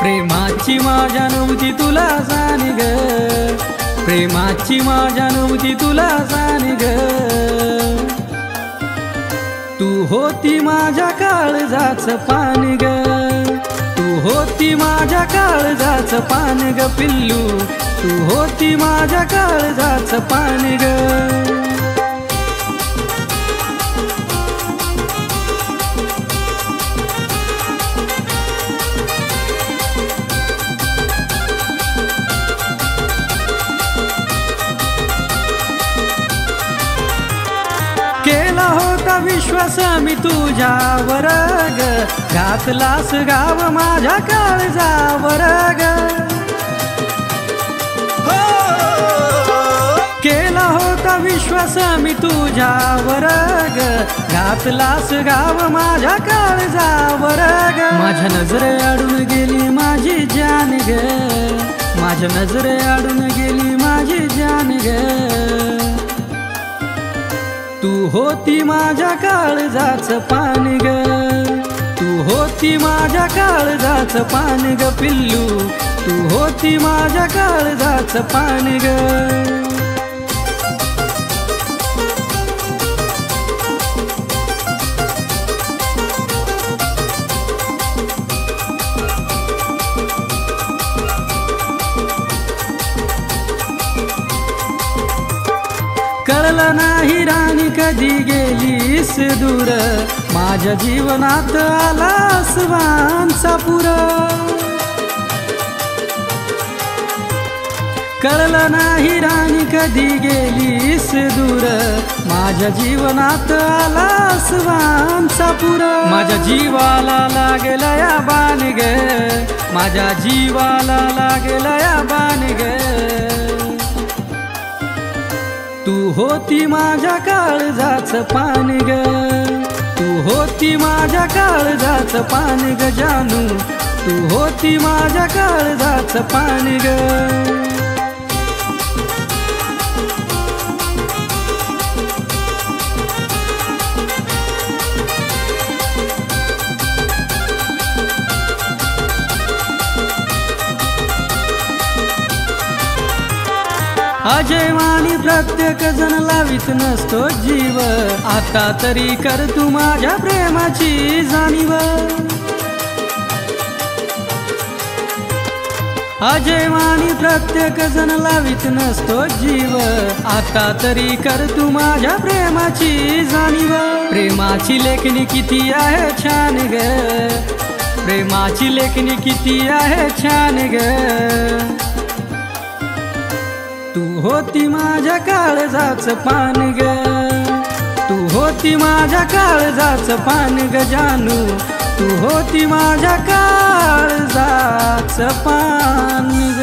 प्रेमाची माझ्या नव्हती तुला जाण ग, प्रेमाची माझ्या नव्हती तुला जाण ग। तू होती माझ्या काळजाच पान ग, तू होती माझ्या काळजाच पान ग पिल्लू, तू होती माझ्या काळजाच पान ग। केला होता विश्वास मी तुझ्यावर ग, घातलास गाव माझ्या काळजावर ग। केला होता विश्वास मी तुझ्यावर ग, घातलास गाव माझ्या काळजावर ग। माझ्या नजरे आडून गेली माझी जान ग, माझ्या नजरे आडून गेली माझी जान ग। तू होती माझ्या काळजाच पान ग, तू होती माझ्या काळजाच पान ग पिल्लू, तू होती माझ्या काळजाच पान ग। कळलं नाही राणी कधी गेलीस दूर, माझ्या जीवनात आलास वांचा पुर। कळलं नाही राणी कधी गेलीस दूर, माझ्या जीवनात आलास वांचा पुर। माझ्या जीवाला लागल या बाण ग, माझ्या जीवाला लागल या बाण ग। तू होती माझ्या काळजाच पान ग, तू होती माझ्या काळजाच पान ग जानू, तू होती माझ्या काळजाच पान ग। अजयवाणी प्रत्येक जण लावित नसतो जीव, आता तरी कर तू माझ्या प्रेमाची जाणीव। अजयवाणी प्रत्येक जण लावित नसतो जीव, आता तरी कर तू माझ्या प्रेमाची जाणीव। प्रेमाची लेखणी किती आहे छान ग, प्रेमाची लेखणी किती आहे छान ग। तू होती माझ्या काळजाच पान ग, तू होती माझ्या काळजाच पान ग जानू, तू होती माझ्या काळजाच पान ग।